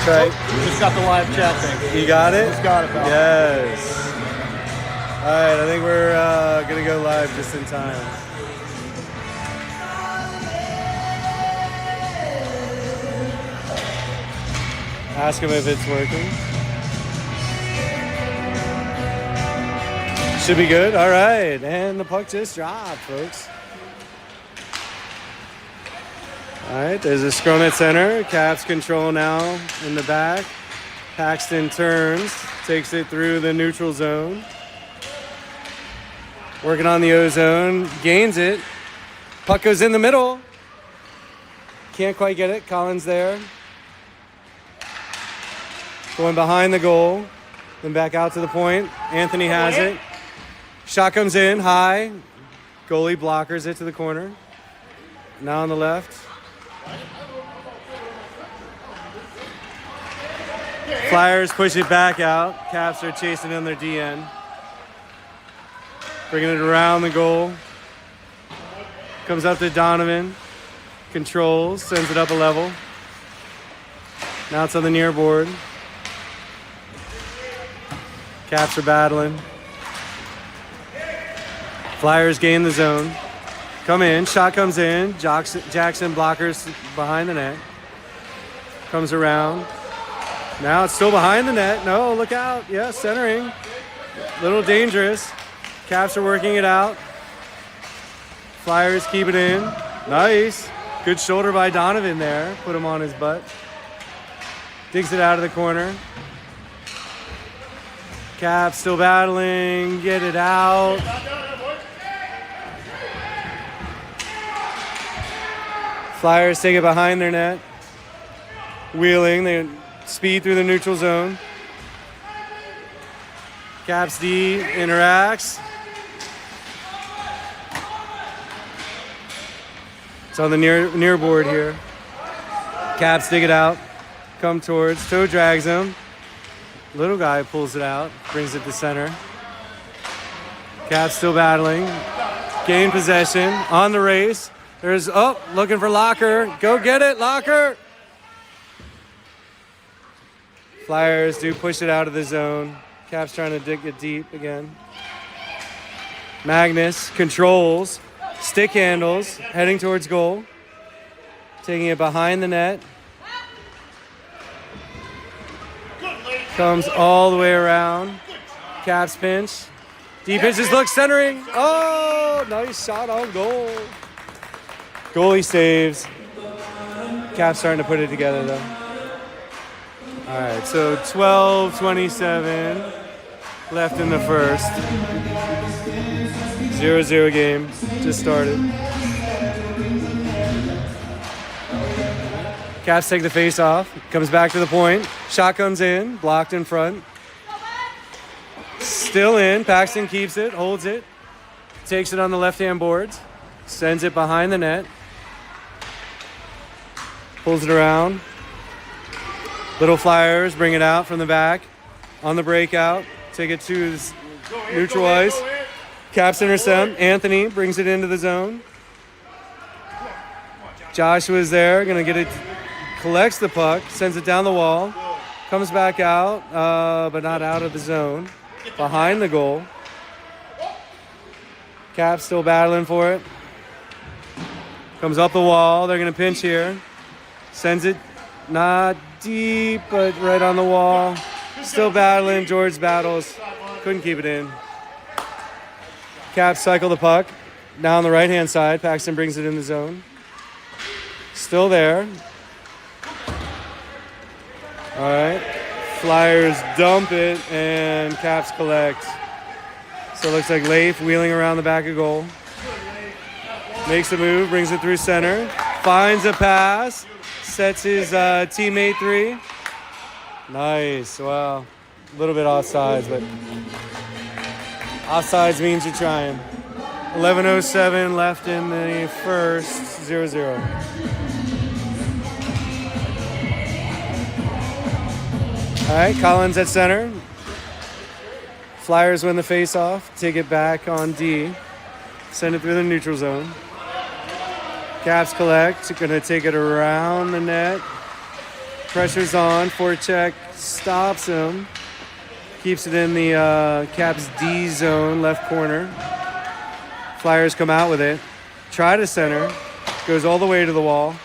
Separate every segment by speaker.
Speaker 1: right.
Speaker 2: Just got the live chat thing.
Speaker 1: You got it?
Speaker 2: Just got it, pal.
Speaker 1: Yes. All right, I think we're going to go live just in time. Ask him if it's working. Should be good. All right, and the puck just dropped, folks. All right, there's a scrum at center. Caps control now in the back. Paxton turns, takes it through the neutral zone. Working on the O-zone, gains it. Puck goes in the middle. Can't quite get it. Collins there. Going behind the goal. Then back out to the point. Anthony has it. Shot comes in high. Goalie blockers it to the corner. Now on the left. Flyers push it back out. Caps are chasing on their DN. Bringing it around the goal. Comes up to Donovan. Controls. Sends it up a level. Now it's on the near board. Caps are battling. Flyers gain the zone. Come in. Shot comes in. Jackson blockers behind the net. Comes around. Now it's still behind the net. No, look out. Yeah, centering. Little dangerous. Caps are working it out. Flyers keep it in. Nice. Good shoulder by Donovan there. Put him on his butt. Digs it out of the corner. Caps still battling. Get it out. Flyers take it behind their net. Wheeling. They speed through the neutral zone. Caps D interacts. It's on the near board here. Caps dig it out. Come towards. Toe drags him. Little guy pulls it out. Brings it to center. Caps still battling. Gain possession. On the race. There's, looking for Locker. Go get it, Locker. Flyers do push it out of the zone. Caps trying to dig it deep again. Magnus controls. Stick handles. Heading towards goal. Taking it behind the net. Comes all the way around. Caps pinch. Deep pitches, look, centering. Oh, nice shot on goal. Goalie saves. Caps starting to put it together, though. All right, so 12:27 left in the first. 0-0 game just started. Caps take the face off. Comes back to the point. Shot comes in. Blocked in front. Still in. Paxton keeps it. Holds it. Takes it on the left-hand boards. Sends it behind the net. Pulls it around. Little Flyers bring it out from the back. On the breakout. Take it to his neutral ice. Caps intercept. Anthony brings it into the zone. Joshua's there. Going to get it. Collects the puck. Sends it down the wall. Comes back out, but not out of the zone. Behind the goal. Caps still battling for it. Comes up the wall. They're going to pinch here. Sends it not deep, but right on the wall. Still battling. George battles. Couldn't keep it in. Caps cycle the puck. Now on the right-hand side. Paxton brings it in the zone. Still there. All right. Flyers dump it, and Caps collect. So it looks like Leif wheeling around the back of goal. Makes a move, brings it through center. Finds a pass. Sets his teammate three. Nice. Wow. A little bit offsides, but offsides means you're trying. 11:07 left in the first. 0-0. All right, Collins at center. Flyers win the face-off. Take it back on D. Send it through the neutral zone. Caps collect. Going to take it around the net. Pressure's on. Forecheck stops him. Keeps it in the Caps D zone, left corner. Flyers come out with it. Try to center. Goes all the way to the wall.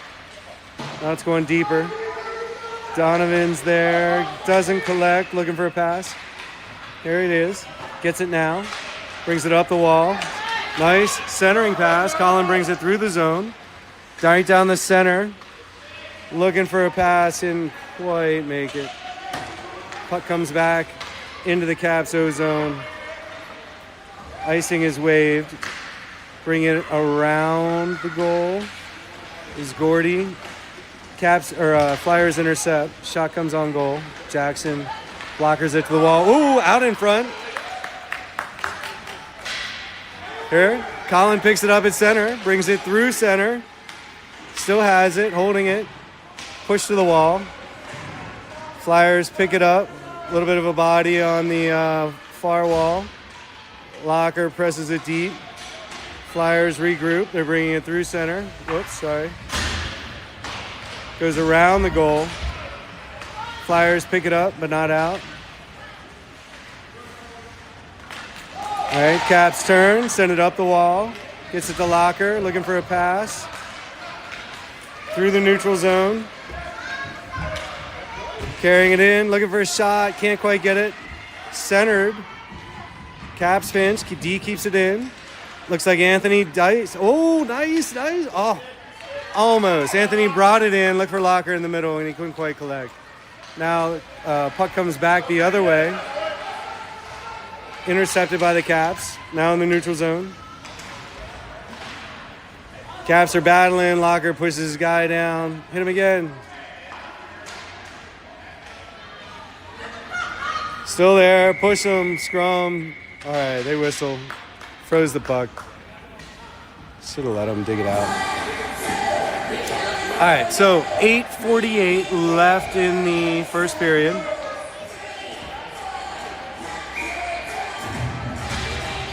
Speaker 1: Now it's going deeper. Donovan's there. Doesn't collect. Looking for a pass. Here it is. Gets it now. Brings it up the wall. Nice centering pass. Colin brings it through the zone. Right down the center. Looking for a pass. Didn't quite make it. Puck comes back into the Caps O zone. Icing is waved. Bring it around the goal. Is Gordy. Caps or Flyers intercept. Shot comes on goal. Jackson blockers it to the wall. Ooh, out in front. Here, Colin picks it up at center. Brings it through center. Still has it, holding it. Push to the wall. Flyers pick it up. A little bit of a body on the far wall. Locker presses it deep. Flyers regroup. They're bringing it through center. Whoops, sorry. Goes around the goal. Flyers pick it up, but not out. All right, Caps turn, send it up the wall. Gets it to Locker, looking for a pass. Through the neutral zone. Carrying it in, looking for a shot. Can't quite get it. Centered. Caps pinch. D keeps it in. Looks like Anthony Dice. Oh, nice. Oh, almost. Anthony brought it in. Looked for Locker in the middle, and he couldn't quite collect. Now, puck comes back the other way. Intercepted by the Caps. Now in the neutral zone. Caps are battling. Locker pushes his guy down. Hit him again. Still there. Push him. Scrum. All right, they whistle. Froze the puck. Should have let him dig it out. All right, so 8:48 left in the first period.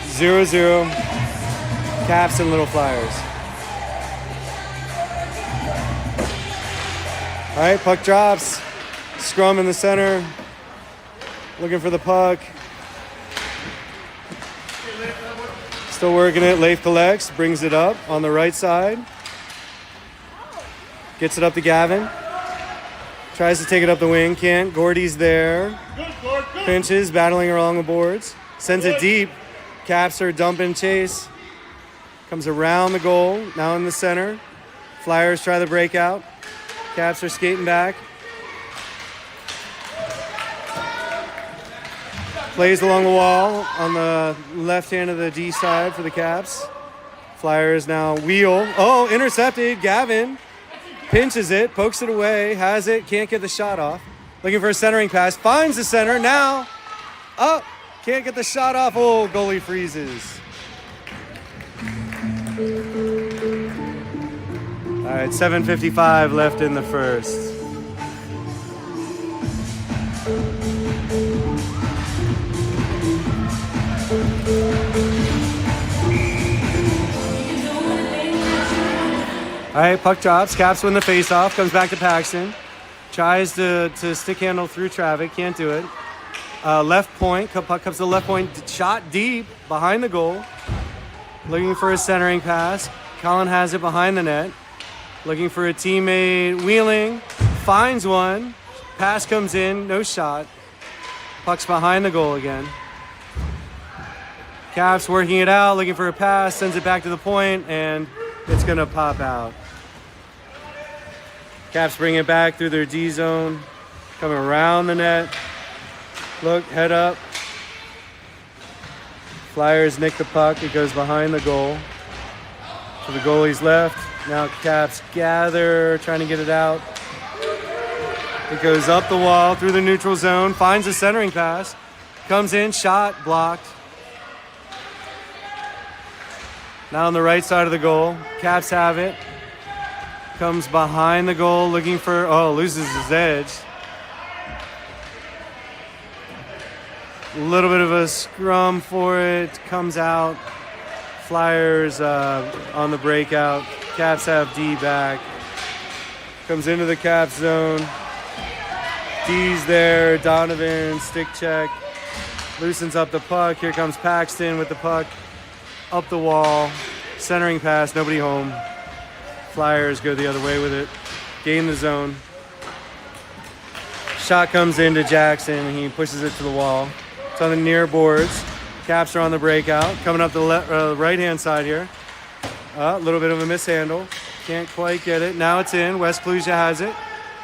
Speaker 1: 0-0. Caps and Little Flyers. All right, puck drops. Scrum in the center. Looking for the puck. Still working it. Leif collects. Brings it up on the right side. Gets it up to Gavin. Tries to take it up the wing. Can't. Gordy's there. Pinches. Battling along the boards. Sends it deep. Caps are dumping chase. Comes around the goal. Now in the center. Flyers try the breakout. Caps are skating back. Plays along the wall on the left hand of the D side for the Caps. Flyers now wheel. Oh, intercepted. Gavin pinches it, pokes it away, has it, can't get the shot off. Looking for a centering pass. Finds the center. Now up. Can't get the shot off. Oh, goalie freezes. All right, 7:55 left in the first. All right, puck drops. Caps win the faceoff. Comes back to Paxton. Tries to stick handle through traffic. Can't do it. Left point. Puck comes to the left point. Shot deep behind the goal. Looking for a centering pass. Colin has it behind the net. Looking for a teammate. Wheeling. Finds one. Pass comes in. No shot. Puck's behind the goal again. Caps working it out. Looking for a pass. Sends it back to the point. And it's going to pop out. Caps bring it back through their D zone. Coming around the net. Look, head up. Flyers nick the puck. It goes behind the goal. To the goalie's left. Now Caps gather, trying to get it out. It goes up the wall through the neutral zone. Finds a centering pass. Comes in, shot, blocked. Now on the right side of the goal. Caps have it. Comes behind the goal looking for, loses his edge. A little bit of a scrum for it. Comes out. Flyers on the breakout. Caps have D back. Comes into the Caps zone. D's there, Donovan, stick check. Loosens up the puck. Here comes Paxton with the puck. Up the wall. Centering pass, nobody home. Flyers go the other way with it. Gain the zone. Shot comes into Jackson. He pushes it to the wall. It's on the near boards. Caps are on the breakout. Coming up the right-hand side here. A little bit of a mishandle. Can't quite get it. Now it's in. West Clusia has it.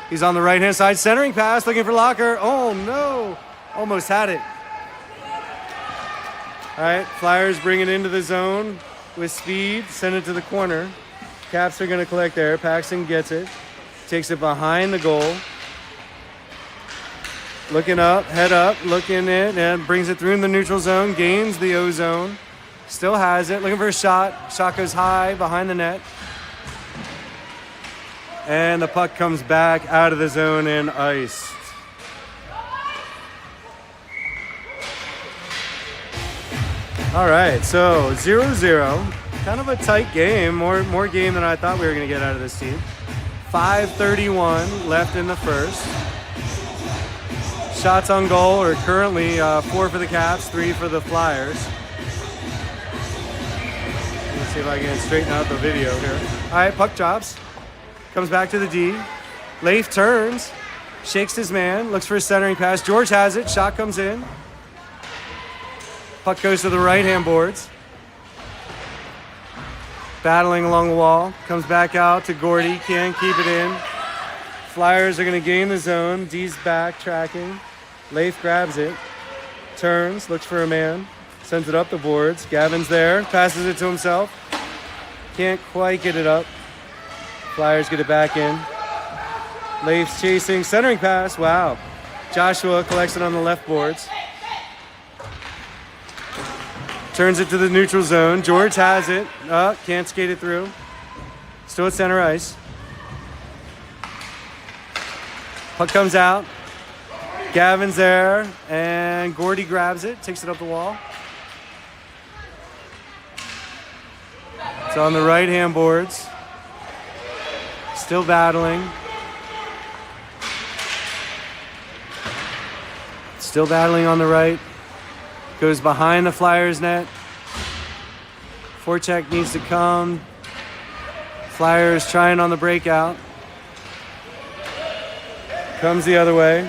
Speaker 1: He's on the right-hand side. Centering pass, looking for Locker. Oh, no. Almost had it. All right, Flyers bring it into the zone with speed. Send it to the corner. Caps are going to collect there. Paxton gets it. Takes it behind the goal. Looking up, head up, looking it, and brings it through in the neutral zone. Gains the O zone. Still has it. Looking for a shot. Shot goes high behind the net. And the puck comes back out of the zone and iced. All right, so 0-0. Kind of a tight game. More game than I thought we were going to get out of this team. 5:31 left in the first. Shots on goal are currently 4 for the Caps, 3 for the Flyers. Let's see if I can straighten out the video here. All right, puck drops. Comes back to the D. Leif turns. Shakes his man. Looks for a centering pass. George has it. Shot comes in. Puck goes to the right-hand boards. Battling along the wall. Comes back out to Gordy. Can't keep it in. Flyers are going to gain the zone. D's back, tracking. Leif grabs it. Turns. Looks for a man. Sends it up the boards. Gavin's there. Passes it to himself. Can't quite get it up. Flyers get it back in. Leif's chasing. Centering pass. Wow. Joshua collects it on the left boards. Turns it to the neutral zone. George has it. Can't skate it through. Still at center ice. Puck comes out. Gavin's there. And Gordy grabs it. Takes it up the wall. It's on the right-hand boards. Still battling. Still battling on the right. Goes behind the Flyers net. Forecheck needs to come. Flyers trying on the breakout. Comes the other way.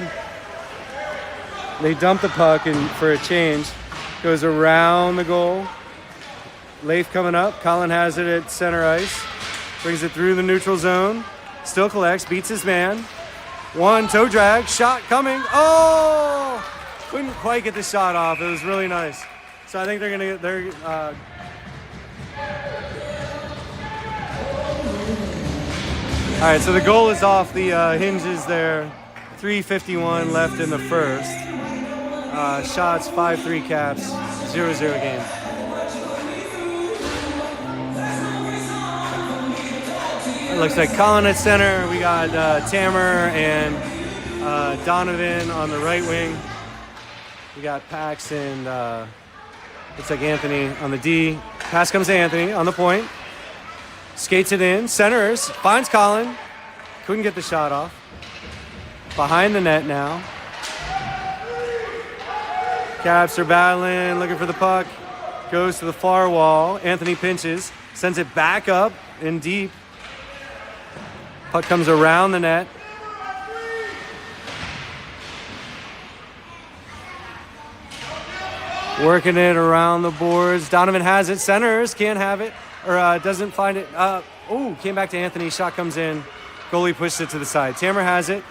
Speaker 1: They dump the puck and for a change. Goes around the goal. Leif coming up. Colin has it at center ice. Brings it through the neutral zone. Still collects. Beats his man. One toe drag. Shot coming. Oh! Couldn't quite get the shot off. It was really nice. So I think they're going to get all right, so the goal is off the hinges there. 3:51 left in the first. Shots 5-3 Caps. 0-0 game. It looks like Colin at center. We got Tamer and Donovan on the right wing. We got Pax and looks like Anthony on the D. Pass comes to Anthony on the point. Skates it in. Centers. Finds Colin. Couldn't get the shot off. Behind the net now. Caps are battling, looking for the puck. Goes to the far wall. Anthony pinches. Sends it back up in deep. Puck comes around the net. Working it around the boards. Donovan has it. Centers. Can't have it. Or doesn't find it. Came back to Anthony. Shot comes in. Goalie pushed it to the side. Tamer has it.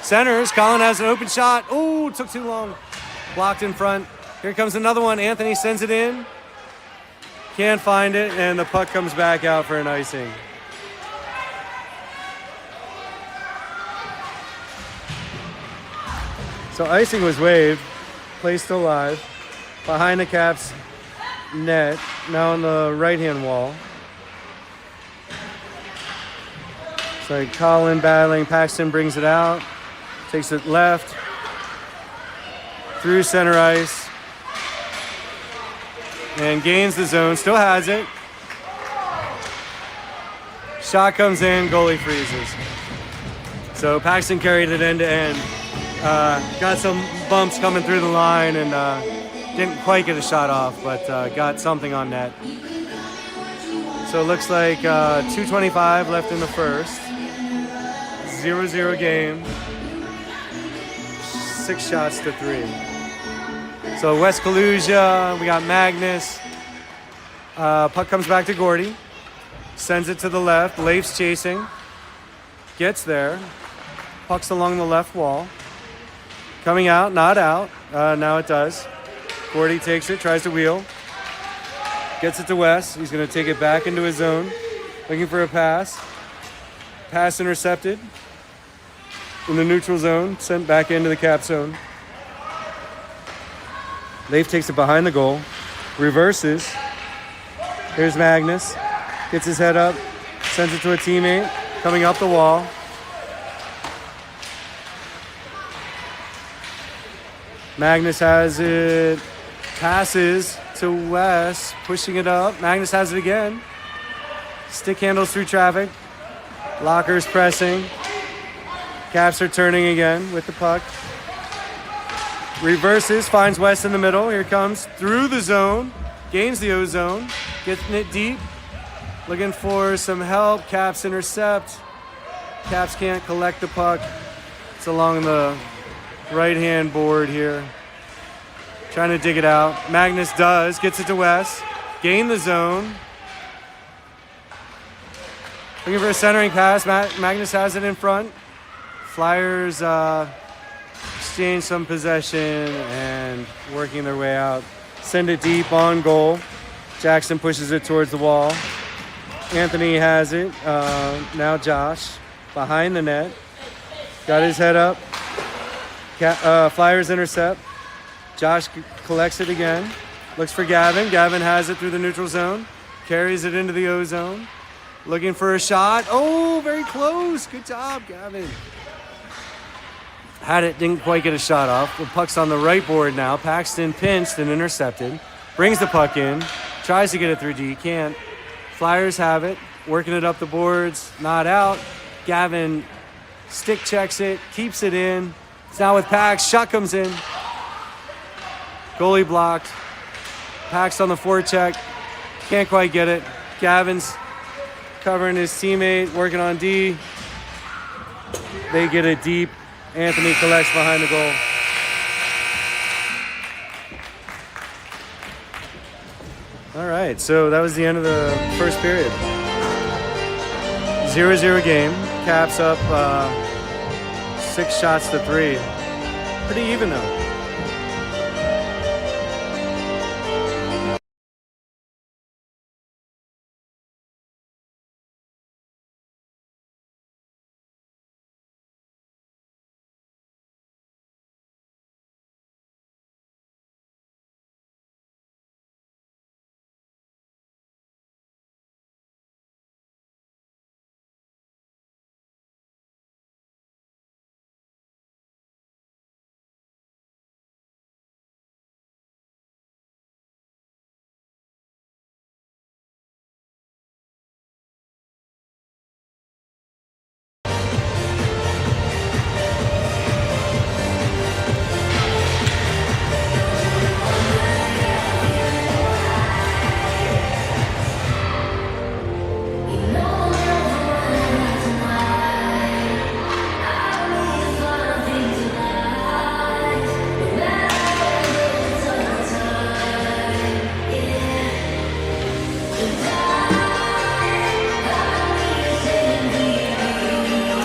Speaker 1: Centers. Colin has an open shot. Oh, took too long. Blocked in front. Here comes another one. Anthony sends it in. Can't find it. And the puck comes back out for an icing. So icing was waived. Play still live. Behind the Caps net. Now on the right-hand wall. So Colin battling. Paxton brings it out. Takes it left. Through center ice. And gains the zone. Still has it. Shot comes in. Goalie freezes. So Paxton carried it end to end. Got some bumps coming through the line and didn't quite get a shot off, but got something on net. So it looks like 2:25 left in the first. 0-0 game. 6 shots to 3. So West Kalusia, we got Magnus. Puck comes back to Gordy. Sends it to the left. Leif's chasing. Gets there. Puck's along the left wall. Coming out, not out. Now it does. Gordy takes it, tries to wheel. Gets it to West. He's going to take it back into his zone. Looking for a pass. Pass intercepted. In the neutral zone. Sent back into the cap zone. Leif takes it behind the goal. Reverses. Here's Magnus. Gets his head up. Sends it to a teammate. Coming up the wall. Magnus has it. Passes to West. Pushing it up. Magnus has it again. Stick handles through traffic. Lockers pressing. Caps are turning again with the puck. Reverses. Finds West in the middle. Here comes. Through the zone. Gains the O-zone. Getting it deep. Looking for some help. Caps intercept. Caps can't collect the puck. It's along the right-hand board here. Trying to dig it out. Magnus does. Gets it to West. Gain the zone. Looking for a centering pass. Magnus has it in front. Flyers exchange some possession and working their way out. Send it deep on goal. Jackson pushes it towards the wall. Anthony has it. Now Josh behind the net. Got his head up. Flyers intercept. Josh collects it again. Looks for Gavin. Gavin has it through the neutral zone. Carries it into the O zone. Looking for a shot. Oh, very close. Good job, Gavin. Had it, didn't quite get a shot off. The puck's on the right board now. Paxton pinched and intercepted. Brings the puck in. Tries to get it through D. Can't. Flyers have it. Working it up the boards. Not out. Gavin stick checks it. Keeps it in. It's now with Pax. Shot comes in. Goalie blocked. Pax on the forecheck. Can't quite get it. Gavin's covering his teammate. Working on D. They get it deep. Anthony collects behind the goal. All right, so that was the end of the first period. 0-0 game. Caps up 6 shots to 3. Pretty even though.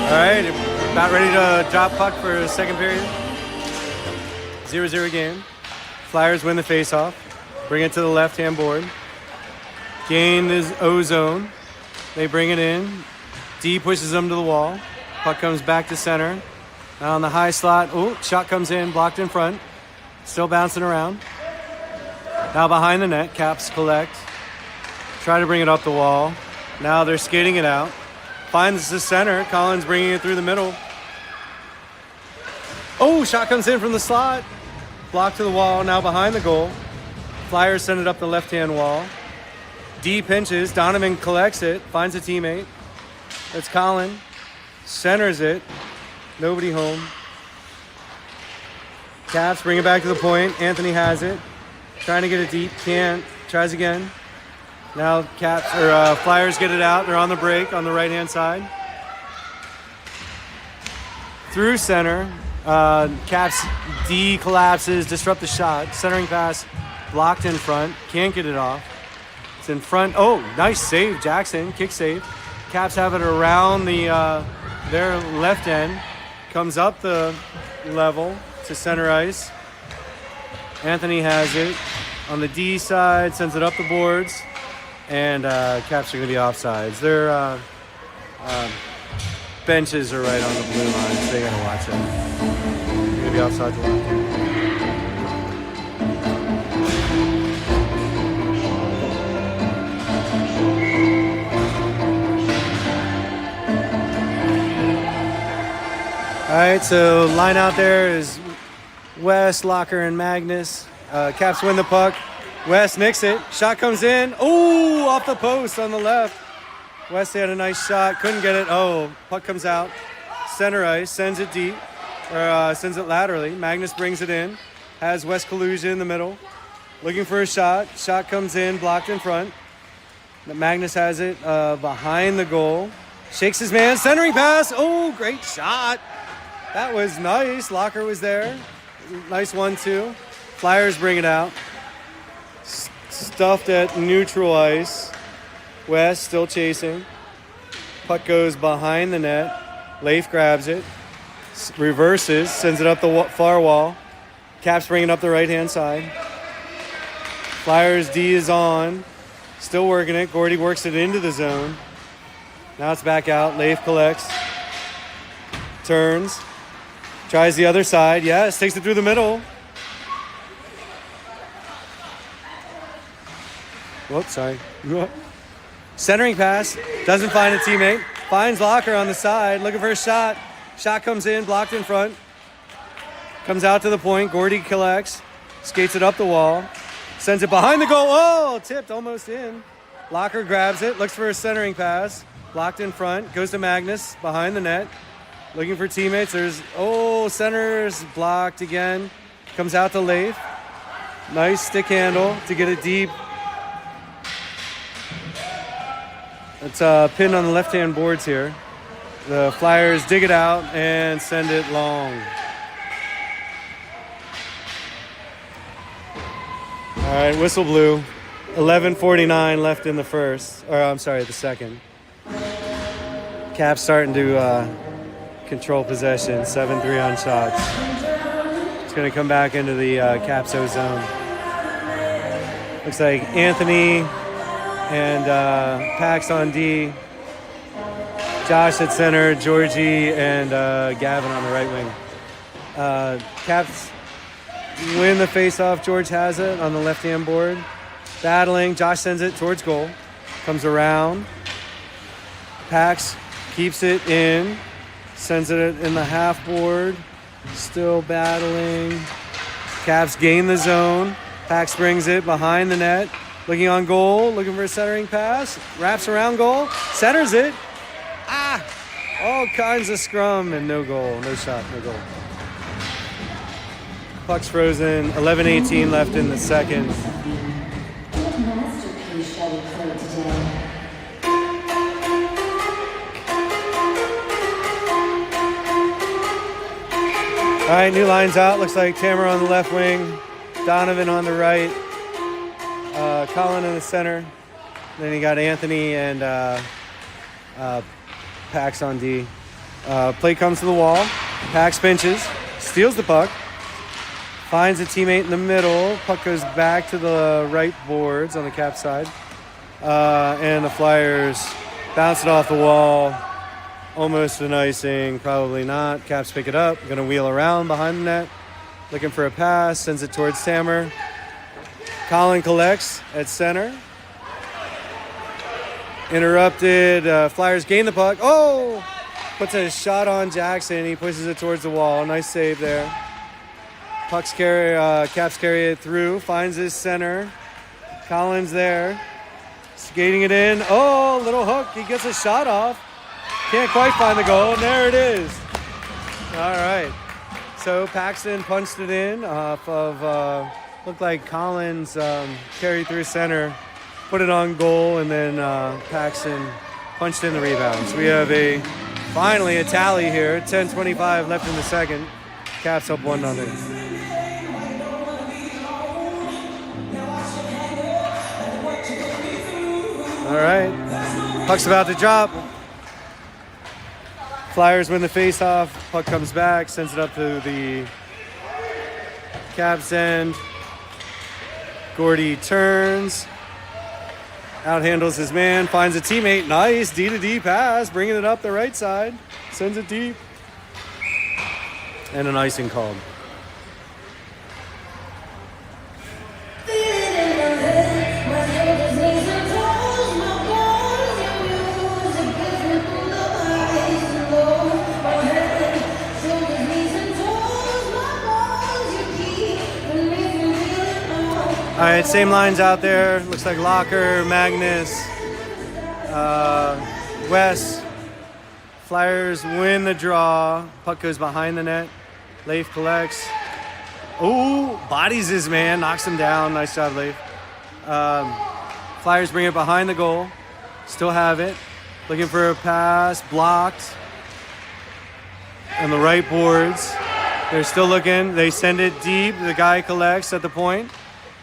Speaker 1: All right, about ready to drop puck for the second period. 0-0 game. Flyers win the faceoff. Bring it to the left-hand board. Gain is O-zone. They bring it in. D pushes them to the wall. Puck comes back to center. Now on the high slot. Oh, shot comes in, blocked in front. Still bouncing around. Now behind the net, Caps collect. Try to bring it up the wall. Now they're skating it out. Finds the center. Collins bringing it through the middle. Oh, shot comes in from the slot. Blocked to the wall. Now behind the goal. Flyers send it up the left-hand wall. D pinches. Donovan collects it. Finds a teammate. That's Colin. Centers it. Nobody home. Caps bring it back to the point. Anthony has it. Trying to get it deep. Can't. Tries again. Now Flyers get it out. They're on the break on the right-hand side. Through center. Caps D collapses. Disrupt the shot. Centering pass. Blocked in front. Can't get it off. It's in front. Oh, nice save, Jackson. Kick save. Caps have it around their left end. Comes up the level to center ice. Anthony has it on the D side, sends it up the boards, and Caps are going to be offsides. Their benches are right on the blue line, so they got to watch it. They're going to be offsides a lot. All right, so line out there is West, Locker, and Magnus. Caps win the puck. West nicks it. Shot comes in. Oh, off the post on the left. West had a nice shot. Couldn't get it. Oh, puck comes out. Center ice. Sends it deep. Or sends it laterally. Magnus brings it in. Has West Kalusia in the middle. Looking for a shot. Shot comes in. Blocked in front. Magnus has it behind the goal. Shakes his man. Centering pass. Oh, great shot. That was nice. Locker was there. Nice 1-2. Flyers bring it out. Stuffed at neutral ice. West still chasing. Puck goes behind the net. Leif grabs it. Reverses. Sends it up the far wall. Caps bring it up the right-hand side. Flyers D is on. Still working it. Gordy works it into the zone. Now it's back out. Leif collects. Turns. Tries the other side. Yes, takes it through the middle. Whoops, sorry. Centering pass. Doesn't find a teammate. Finds Locker on the side. Looking for a shot. Shot comes in. Blocked in front. Comes out to the point. Gordy collects. Skates it up the wall. Sends it behind the goal. Oh, tipped almost in. Locker grabs it. Looks for a centering pass. Blocked in front. Goes to Magnus. Behind the net. Looking for teammates. There's, center's blocked again. Comes out to Leif. Nice stick handle to get it deep. It's pinned on the left-hand boards here. The Flyers dig it out and send it long. All right, whistle blew. 11:49 left in the the second. Caps starting to control possession, 7-3 on shots. It's going to come back into the Capso zone. Looks like Anthony and Pax on D. Josh at center, Georgie and Gavin on the right wing. Caps win the faceoff. George has it on the left-hand board. Battling. Josh sends it towards goal. Comes around. Pax keeps it in. Sends it in the half board. Still battling. Caps gain the zone. Pax brings it behind the net. Looking on goal. Looking for a centering pass. Wraps around goal. Centers it. All kinds of scrum and no goal. No shot, no goal. Puck's frozen. 11:18 left in the second.
Speaker 3: What masterpiece shall we play today?
Speaker 1: All right, new lines out. Looks like Tamara on the left wing, Donovan on the right, Colin in the center. Then you got Anthony and Pax on D. Play comes to the wall. Pax pinches, steals the puck, finds a teammate in the middle. Puck goes back to the right boards on the Cap side. And the Flyers bounce it off the wall. Almost an icing, probably not. Caps pick it up, gonna wheel around behind the net. Looking for a pass, sends it towards Tammer. Colin collects at center. Interrupted, Flyers gain the puck. Oh! Puts a shot on Jackson, he pushes it towards the wall. Nice save there. Caps carry it through, finds his center. Colin's there. Skating it in. Oh, little hook, he gets a shot off. Can't quite find the goal, and there it is. All right. so. Paxton punched it in off of, looked like Collins carried through center, put it on goal, and then Paxton punched in the rebound. So we have finally a tally here. 10:25 left in the second. Caps up 1-0. All right, puck's about to drop. Flyers win the faceoff. Puck comes back, sends it up to the Caps end. Gordy turns, outhandles his man, finds a teammate. Nice D-to-D pass, bringing it up the right side, sends it deep, and an icing called. All right, same lines out there. Looks like Locker, Magnus, Wes. Flyers win the draw. Puck goes behind the net. Leif collects. Ooh, bodies his man, knocks him down. Nice job, Leif. Flyers bring it behind the goal. Still have it. Looking for a pass, blocked. On the right boards. They're still looking. They send it deep. The guy collects at the point.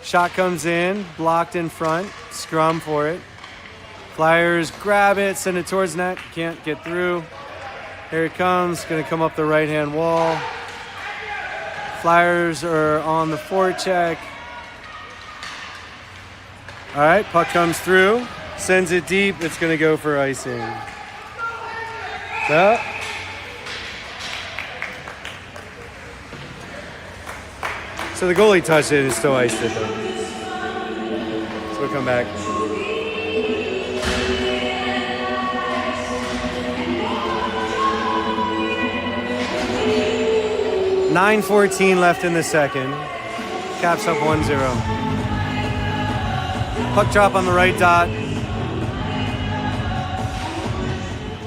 Speaker 1: Shot comes in, blocked in front, scrum for it. Flyers grab it, send it towards net, can't get through. Here it comes, gonna come up the right-hand wall. Flyers are on the forecheck. All right, puck comes through, sends it deep, it's gonna go for icing. So the goalie touched it and still iced it though. So we'll come back. $9:14 left in the second. Caps up 1-0. Puck drop on the right dot.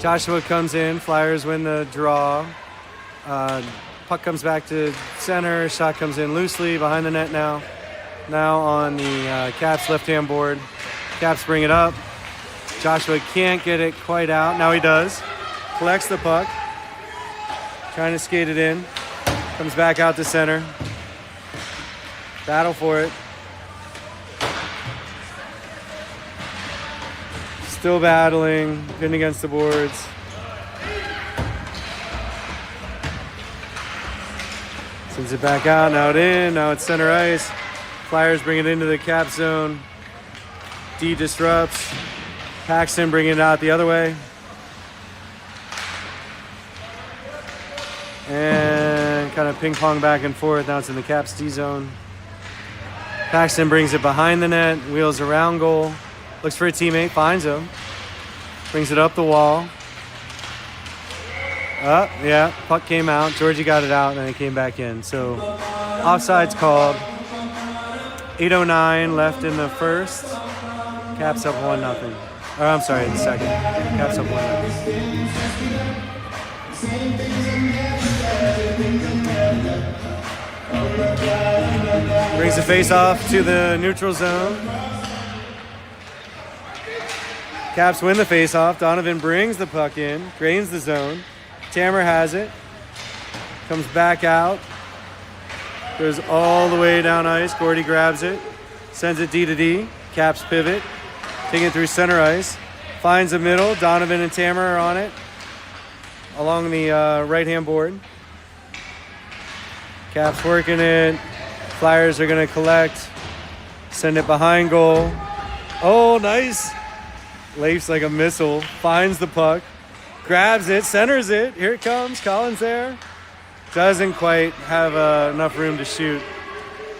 Speaker 1: Joshua comes in. Flyers win the draw. Puck comes back to center. Shot comes in loosely behind the net now. Now on the Caps left-hand board. Caps bring it up. Joshua can't get it quite out. Now he does. Collects the puck. Trying to skate it in. Comes back out to center. Battle for it. Still battling. Pinned against the boards. Sends it back out, now it in, now it's center ice. Flyers bring it into the Cap zone. D disrupts. Paxton bringing it out the other way. And kind of ping pong back and forth, now it's in the Caps D zone. Paxton brings it behind the net, wheels around goal. Looks for a teammate, finds him. Brings it up the wall. Yeah, puck came out. Georgie got it out, and then it came back in. So, offside's called. 8:09 left in the first. Caps up 1-0. Or I'm sorry, in the second. Caps up 1-0. Brings the face off to the neutral zone. Caps win the face off. Donovan brings the puck in, drains the zone. Tammer has it, comes back out, goes all the way down ice. Gordy grabs it, sends it D-to-D. Caps pivot, taking it through center ice, finds the middle. Donovan and Tammer are on it, along the right-hand board. Caps working it. Flyers are gonna collect, send it behind goal. Oh, nice. Leif's like a missile, finds the puck. Grabs it, centers it. Here it comes. Collins there. Doesn't quite have enough room to shoot.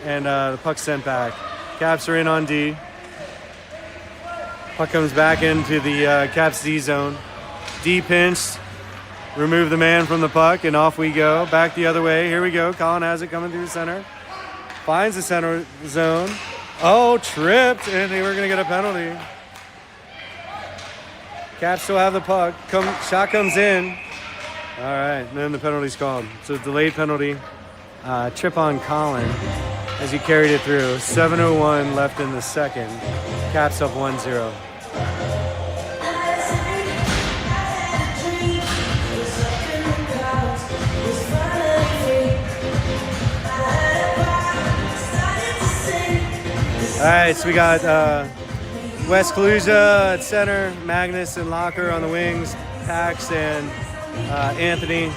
Speaker 1: And the puck's sent back. Caps are in on D. Puck comes back into the Caps D zone. D pinched. Remove the man from the puck, and off we go. Back the other way. Here we go. Colin has it coming through the center. Finds the center zone. Oh, tripped, and they were going to get a penalty. Caps still have the puck. Shot comes in. All right, and then the penalty's called. So delayed penalty. trip on Colin as he carried it through. 7:01 left in the second. Caps up 1-0. All right, so we got West Kaluza at center, Magnus and Locker on the wings, Pax and Anthony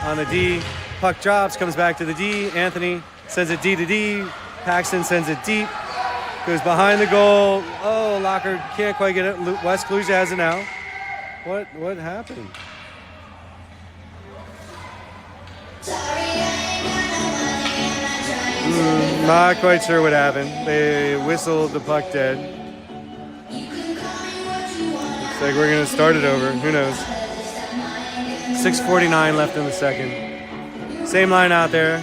Speaker 1: on the D. Puck drops, comes back to the D. Anthony sends it D to D. Paxton sends it deep. Goes behind the goal. Oh, Locker can't quite get it. West Kaluza has it now. What happened? Not quite sure what happened. They whistled the puck dead. Looks like we're going to start it over. Who knows? 6:49 left in the second. Same line out there.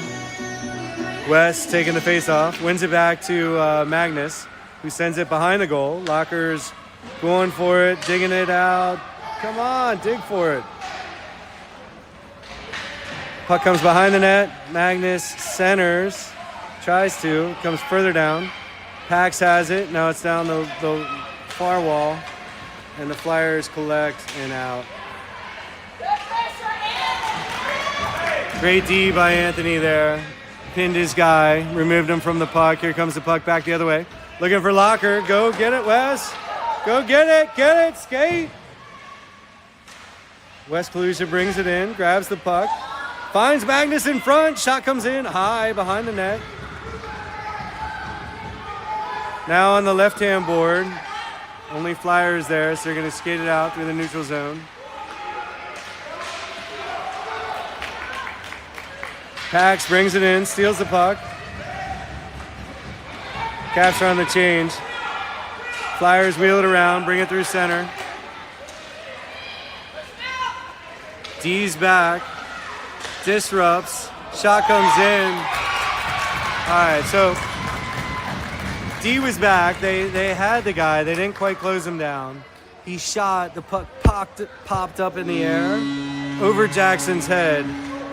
Speaker 1: West taking the face off. Wins it back to Magnus, who sends it behind the goal. Locker's going for it, digging it out. Come on, dig for it. Puck comes behind the net. Magnus centers. Tries to, comes further down. Pax has it. Now it's down the far wall. And the Flyers collect and out. Great D by Anthony there. Pinned his guy, removed him from the puck. Here comes the puck back the other way. Looking for Locker. Go get it, Wes. Go get it, skate. West Kaluza brings it in, grabs the puck. Finds Magnus in front. Shot comes in high behind the net. Now on the left-hand board, only Flyers there, so they're going to skate it out through the neutral zone. Pax brings it in, steals the puck. Caps are on the change. Flyers wheel it around, bring it through center. D's back, disrupts, shot comes in. All right, so D was back. They had the guy. They didn't quite close him down. He shot. The puck popped up in the air over Jackson's head,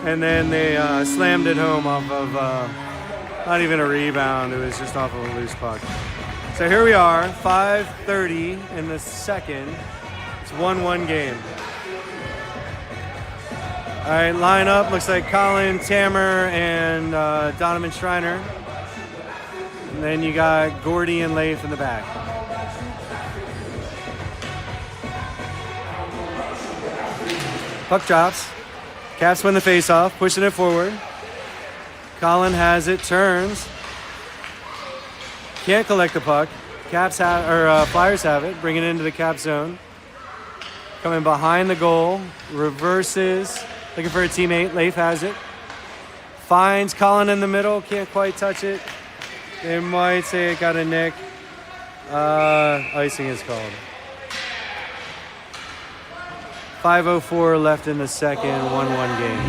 Speaker 1: and then they slammed it home off of not even a rebound. It was just off of a loose puck. So here we are, 5:30 in the second. It's 1-1 game. All right, line up. Looks like Colin, Tammer, and Donovan Schreiner. And then you got Gordy and Leif in the back. Puck drops. Caps win the face-off, pushing it forward. Colin has it, turns. Can't collect the puck. Flyers have it, bring it into the cap zone. Coming behind the goal, reverses, looking for a teammate. Leif has it. Finds Colin in the middle, can't quite touch it. They might say it got a nick. Icing is called. 5:04 left in the second, 1-1 game.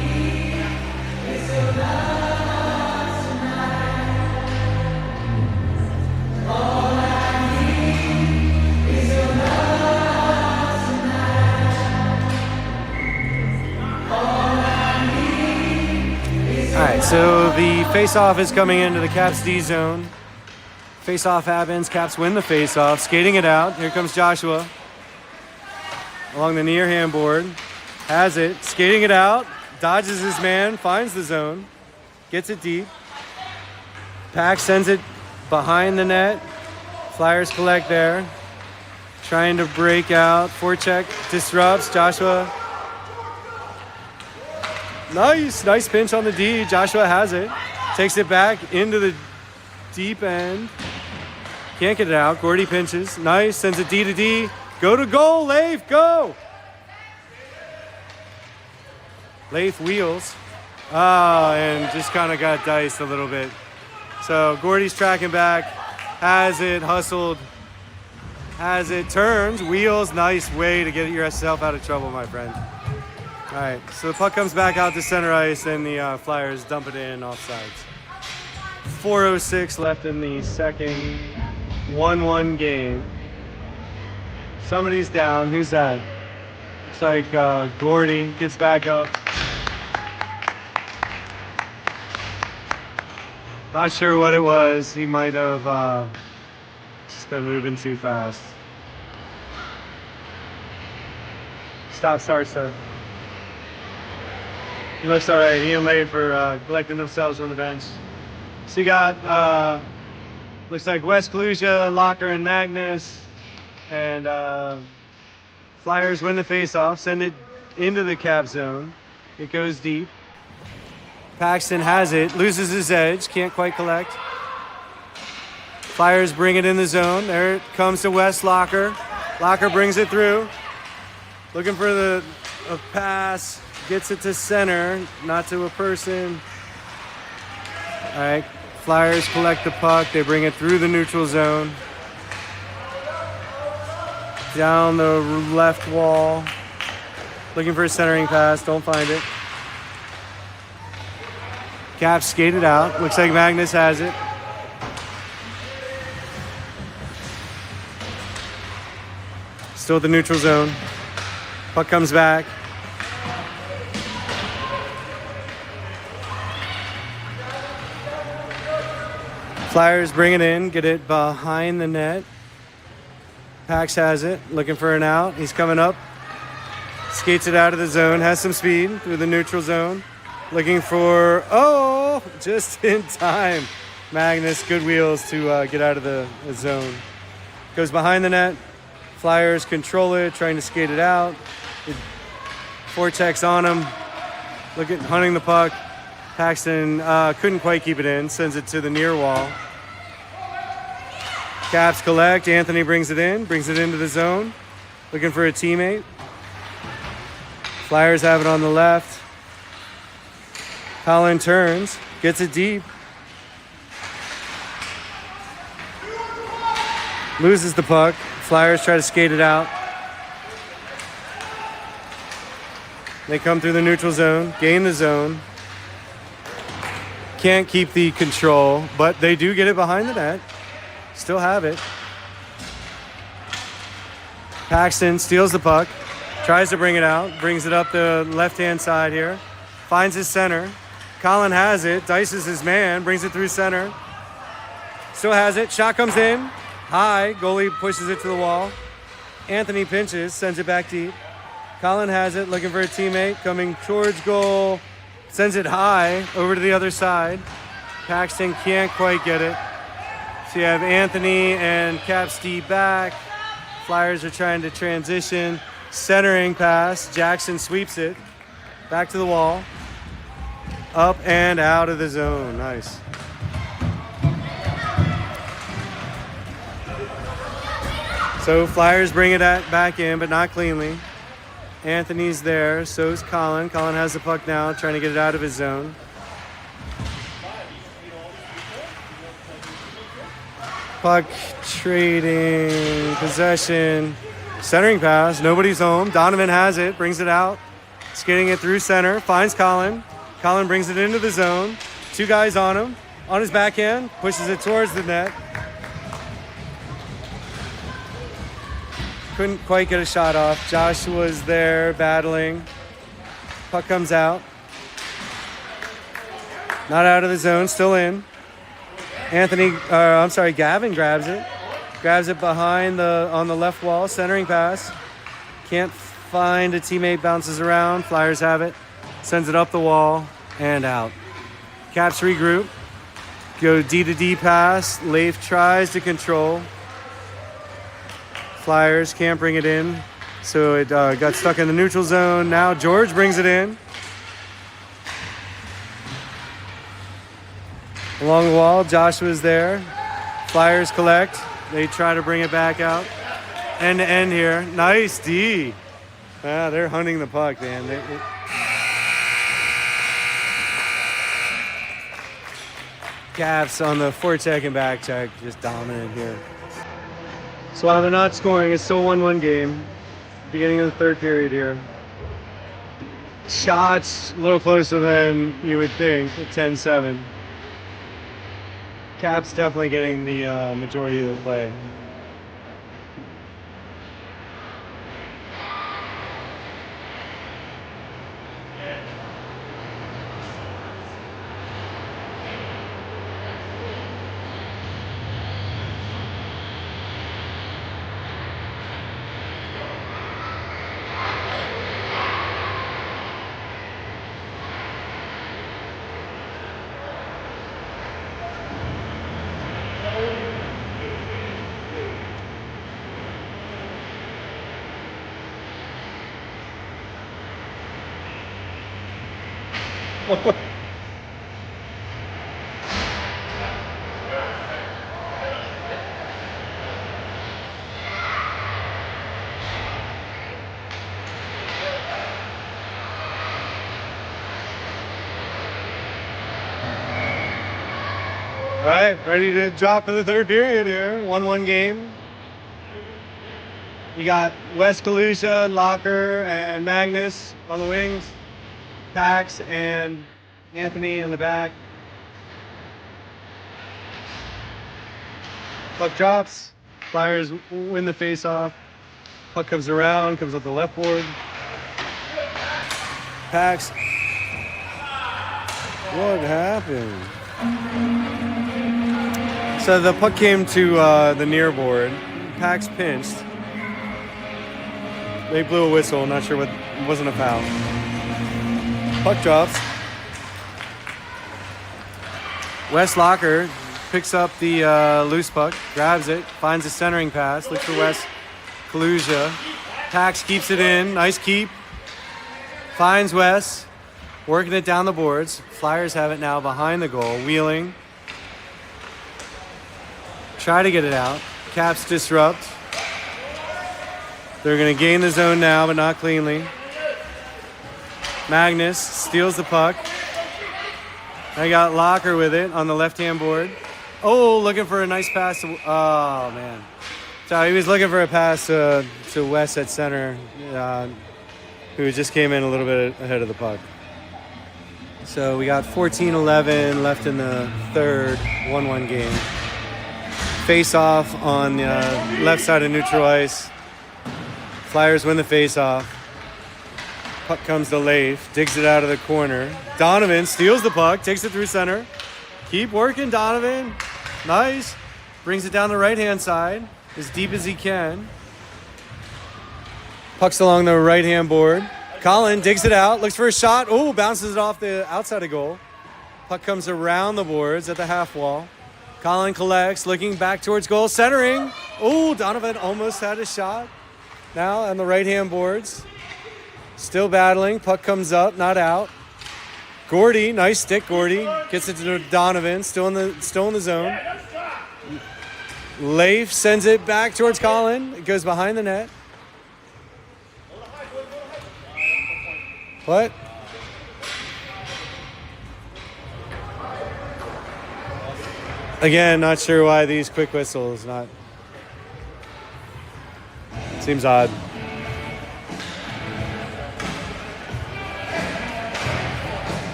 Speaker 1: All right, so the face-off is coming into the Caps D zone. Face-off happens, Caps win the face-off, skating it out. Here comes Joshua along the near hand board. Has it, skating it out, dodges his man, finds the zone, gets it deep. Pax sends it behind the net. Flyers collect there. Trying to break out. Forecheck disrupts. Joshua. Nice pinch on the D. Joshua has it. Takes it back into the deep end. Can't get it out. Gordy pinches. Nice. Sends it D to D. Go to goal, Leif. Go. Leif wheels. And just kind of got diced a little bit. So Gordy's tracking back. Has it. Hustled. Has it. Turns. Wheels. Nice way to get yourself out of trouble, my friend. All right, so the puck comes back out to center ice, and the Flyers dump it in offsides. 4:06 left in the second, 1-1 game. Somebody's down. Who's that? Looks like Gordy gets back up. Not sure what it was. He might have just been moving too fast. Stop, start, start. He looks all right. He and Lade for collecting themselves on the bench. So you got, looks like West Kalusha, Locker, and Magnus. And Flyers win the face-off, send it into the cap zone. It goes deep. Paxton has it, loses his edge, can't quite collect. Flyers bring it in the zone. There it comes to West Locker. Locker brings it through. Looking for a pass. Gets it to center, not to a person. All right, Flyers collect the puck. They bring it through the neutral zone. Down the left wall. Looking for a centering pass, don't find it. Caps skated out. Looks like Magnus has it. Still at the neutral zone. Puck comes back. Flyers bring it in, get it behind the net. Pax has it, looking for an out. He's coming up. Skates it out of the zone, has some speed through the neutral zone. Looking for, just in time. Magnus, good wheels to get out of the zone. Goes behind the net. Flyers control it, trying to skate it out. Vortex on him. Hunting the puck. Paxton couldn't quite keep it in, sends it to the near wall. Caps collect, Anthony brings it into the zone. Looking for a teammate. Flyers have it on the left. Colin turns, gets it deep. Loses the puck. Flyers try to skate it out. They come through the neutral zone, gain the zone. Can't keep the control, but they do get it behind the net. Still have it. Paxton steals the puck, tries to bring it out, brings it up the left-hand side here. Finds his center. Colin has it, dices his man, brings it through center. Still has it, shot comes in. High, goalie pushes it to the wall. Anthony pinches, sends it back deep. Colin has it, looking for a teammate, coming towards goal. Sends it high over to the other side. Paxton can't quite get it. So you have Anthony and Caps D back. Flyers are trying to transition. Centering pass. Jackson sweeps it. Back to the wall. Up and out of the zone. Nice. So Flyers bring it back in, but not cleanly. Anthony's there, so is Colin. Colin has the puck now, trying to get it out of his zone. Puck trading, possession, centering pass, nobody's home. Donovan has it, brings it out, skating it through center, finds Colin. Colin brings it into the zone. Two guys on him, on his backhand, pushes it towards the net. Couldn't quite get a shot off. Joshua's there battling. Puck comes out. Not out of the zone, still in. Gavin grabs it. Grabs it behind on the left wall, centering pass. Can't find a teammate, bounces around. Flyers have it. Sends it up the wall and out. Caps regroup. Go D to D pass. Leif tries to control. Flyers can't bring it in, so it got stuck in the neutral zone. Now George brings it in. Along the wall, Joshua's there. Flyers collect. They try to bring it back out. End to end here. Nice D. They're hunting the puck, man. Caps on the forecheck and back check, just dominant here. So while they're not scoring, it's still a 1-1 game. Beginning of the third period here. Shots a little closer than you would think at 10-7. Caps definitely getting the majority of the play. All right, ready to drop for the third period here. 1-1 game. You got Wes Kalusha, Locker, and Magnus on the wings. Pax and Anthony in the back. Puck drops. Flyers win the face-off. Puck comes around, comes up the left board. Pax. What happened? So the puck came to the near board. Pax pinched. They blew a whistle. Not sure what. It wasn't a foul. Puck drops. Wes Locker picks up the loose puck, grabs it, finds a centering pass, looks for Wes Kalusha. Pax keeps it in. Nice keep. Finds Wes. Working it down the boards. Flyers have it now behind the goal. Wheeling. Try to get it out. Caps disrupt. They're going to gain the zone now, but not cleanly. Magnus steals the puck. I got Locker with it on the left-hand board. Oh, looking for a nice pass. Oh, man. So he was looking for a pass to Wes at center, who just came in a little bit ahead of the puck. So we got 14-11 left in the third, 1-1 game. Face-off on the left side of neutral ice. Flyers win the face-off. Puck comes to Leif, digs it out of the corner. Donovan steals the puck, takes it through center. Keep working, Donovan. Nice. Brings it down the right-hand side, as deep as he can. Puck's along the right-hand board. Colin digs it out, looks for a shot. Oh, bounces it off the outside of goal. Puck comes around the boards at the half wall. Colin collects, looking back towards goal, centering. Oh, Donovan almost had a shot. Now on the right-hand boards. Still battling. Puck comes up, not out. Gordy, nice stick, Gordy. Gets it to Donovan, still in the zone. Leif sends it back towards Colin. It goes behind the net. What? Again, not sure why these quick whistles. Seems odd.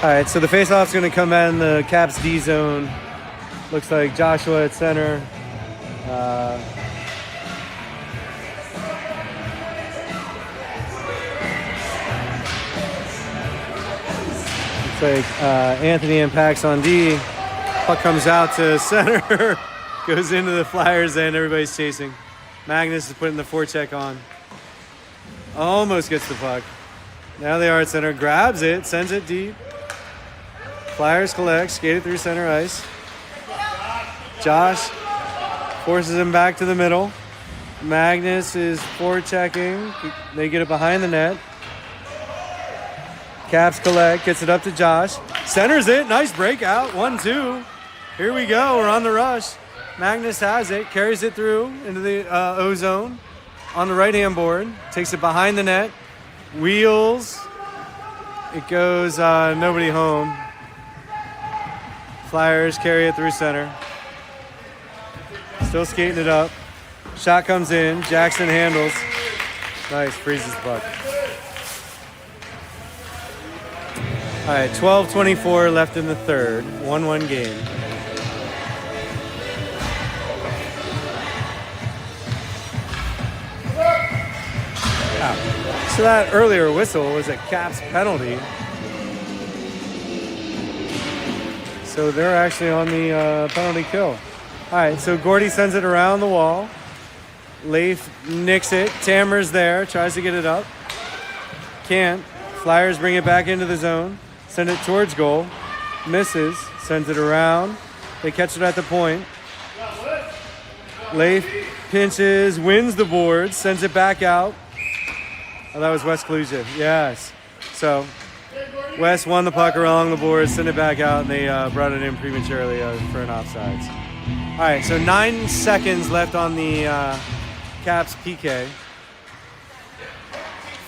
Speaker 1: All right, so the faceoff's going to come in the Caps D zone. Looks like Joshua at center. Looks like Anthony and Pax on D. Puck comes out to center. Goes into the Flyers end. Everybody's chasing. Magnus is putting the forecheck on. Almost gets the puck. Now they are at center. Grabs it. Sends it deep. Flyers collect. Skate it through center ice. Josh forces him back to the middle. Magnus is forechecking. They get it behind the net. Caps collect, gets it up to Josh. Centers it, nice breakout, 1-2. Here we go, we're on the rush. Magnus has it, carries it through into the O-zone on the right-hand board. Takes it behind the net, wheels. It goes nobody home. Flyers carry it through center. Still skating it up. Shot comes in, Jackson handles. Nice, freezes the puck. All right, 12:24 left in the third, 1-1 game. Wow. So that earlier whistle was a Caps penalty. So they're actually on the penalty kill. All right, so Gordy sends it around the wall. Leif nicks it. Tammer's there, tries to get it up. Can't. Flyers bring it back into the zone. Send it towards goal. Misses. Sends it around. They catch it at the point. Leif Pinches, wins the board, sends it back out. Oh, that was West Kalusia. Yes. So West won the puck along the board, sent it back out, and they brought it in prematurely for an offsides. All right, so 9 seconds left on the Caps PK.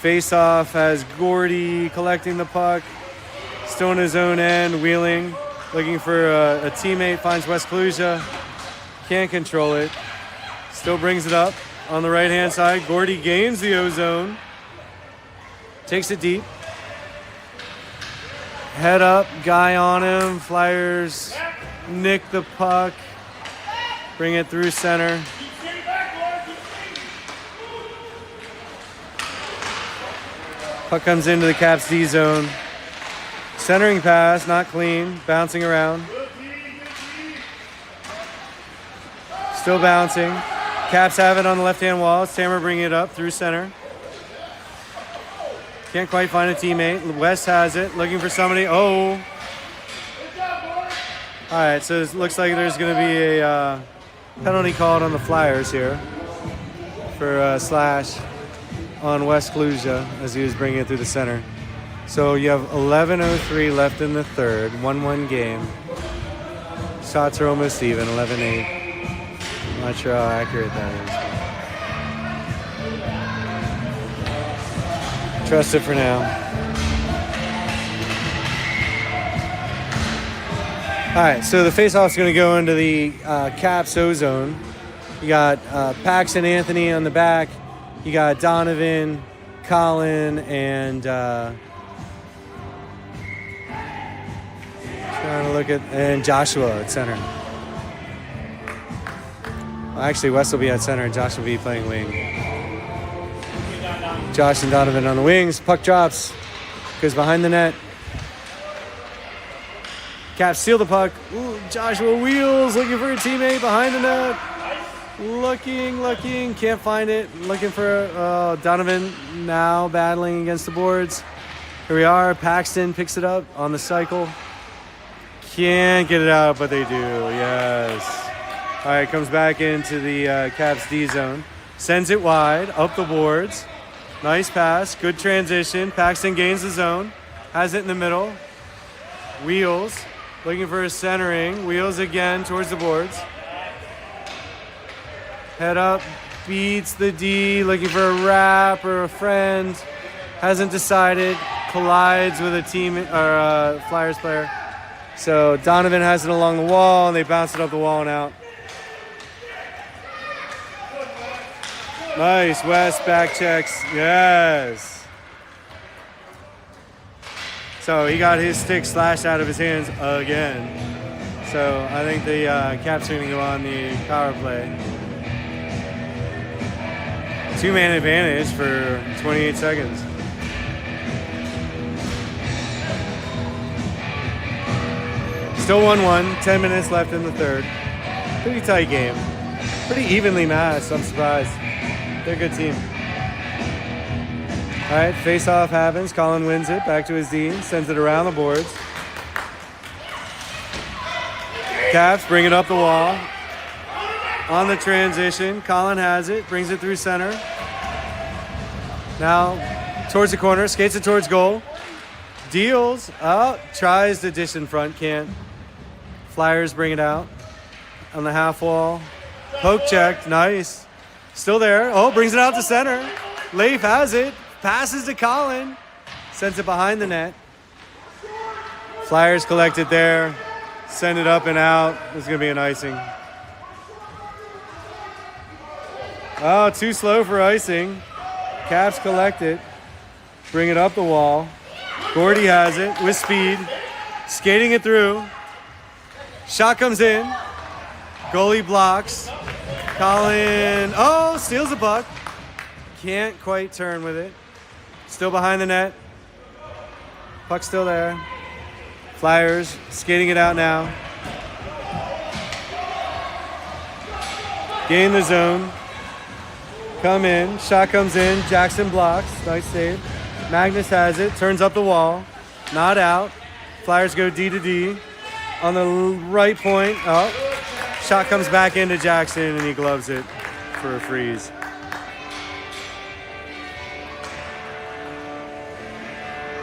Speaker 1: Face-off has Gordy collecting the puck, still in his own end, wheeling, looking for a teammate, finds West Kalusia, can't control it, still brings it up on the right-hand side. Gordy gains the O-zone, takes it deep. Head up, guy on him, Flyers nick the puck, bring it through center. Puck comes into the Caps D zone. Centering pass, not clean, bouncing around. Still bouncing. Caps have it on the left-hand wall. Tammer bringing it up through center. Can't quite find a teammate. West has it, looking for somebody. Oh. All right, so it looks like there's going to be a penalty called on the Flyers here for Slash on West Kalusia as he was bringing it through the center. So you have 11:03 left in the third, 1-1 game. Shots are almost even, 11-8. I'm not sure how accurate that is. Trust it for now. All right, so the faceoff's going to go into the Caps O-zone. You got Paxton Anthony on the back. You got Donovan, Colin, and trying to look at, and Joshua at center. Well, actually, West will be at center, and Josh will be playing wing. Josh and Donovan on the wings. Puck drops, goes behind the net. Caps steal the puck. Ooh, Joshua wheels, looking for a teammate behind the net. Looking, can't find it. Looking for Donovan now battling against the boards. Here we are. Paxton picks it up on the cycle. Can't get it out, but they do. Yes. All right, comes back into the Caps D zone. Sends it wide, up the boards. Nice pass, good transition. Paxton gains the zone. Has it in the middle. Wheels, looking for a centering. Wheels again towards the boards. Head up, beats the D, looking for a wrap or a friend. Hasn't decided, collides with a team or a Flyers player. So Donovan has it along the wall, and they bounce it up the wall and out. Nice, West back checks, yes. So he got his stick slashed out of his hands again. So I think the Caps are going to go on the power play. 2-man advantage for 28 seconds. Still 1-1, 10 minutes left in the third. Pretty tight game. Pretty evenly matched, I'm surprised. They're a good team. All right, face-off happens. Colin wins it, back to his D, sends it around the boards. Caps bring it up the wall. On the transition, Colin has it, brings it through center. Now, towards the corner, skates it towards goal. Deals, tries to dish in front, can't. Flyers bring it out on the half wall. Poke checked, nice. Still there, brings it out to center. Leif has it, passes to Colin, sends it behind the net. Flyers collect it there, send it up and out. There's gonna be an icing. Oh, too slow for icing. Caps collect it. Bring it up the wall. Gordy has it with speed. Skating it through. Shot comes in. Goalie blocks. Colin, steals the puck. Can't quite turn with it. Still behind the net. Puck still there. Flyers skating it out now. Gain the zone. Come in, shot comes in, Jackson blocks, nice save. Magnus has it, turns up the wall, not out. Flyers go D to D. On the right point, shot comes back into Jackson and he gloves it. for a freeze.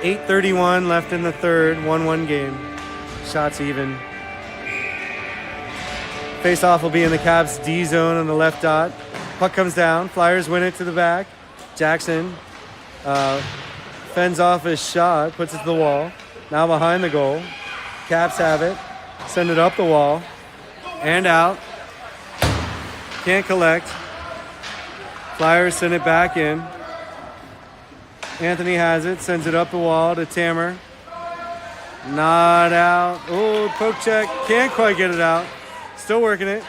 Speaker 1: .8:31 left in the third, 1-1 game. Shots even. Face-off will be in the Cavs D zone on the left dot. Puck comes down. Flyers win it to the back. Jackson fends off his shot, puts it to the wall. Now behind the goal. Caps have it. Send it up the wall. And out. Can't collect. Flyers send it back in. Anthony has it. Sends it up the wall to Tamer. Not out. Oh, poke check. Can't quite get it out. Still working it.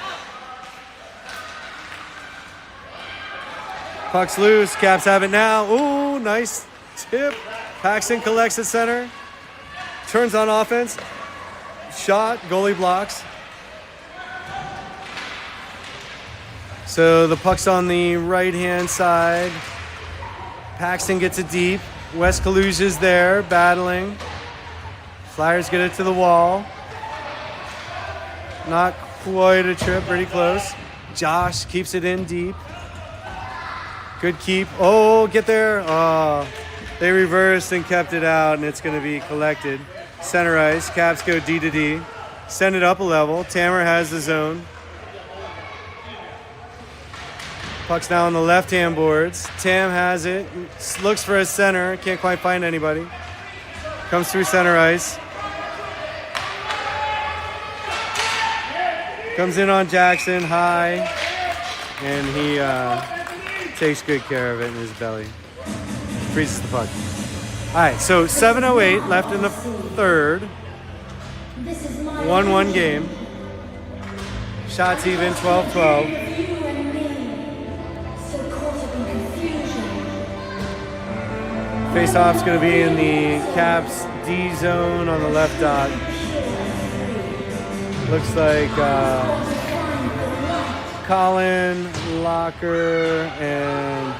Speaker 1: Puck's loose. Caps have it now. Ooh, nice tip. Paxton collects at center. Turns on offense. Shot. Goalie blocks. So the puck's on the right-hand side. Paxton gets it deep. West Kalusia's there, battling. Flyers get it to the wall. Not quite a trip, pretty close. Josh keeps it in deep. Good keep. Oh, get there. Oh, they reversed and kept it out, and it's going to be collected. Center ice. Caps go D to D. Send it up a level. Tamer has the zone. Puck's now on the left-hand boards. Tam has it. Looks for a center. Can't quite find anybody. Comes through center ice. Comes in on Jackson, high. And he takes good care of it in his belly. Freezes the puck. All right, so 7:08 left in the third. 1-1 game. Shots even, 12-12. Face-off's going to be in the Caps D zone on the left dot. Looks like Colin, Locker, and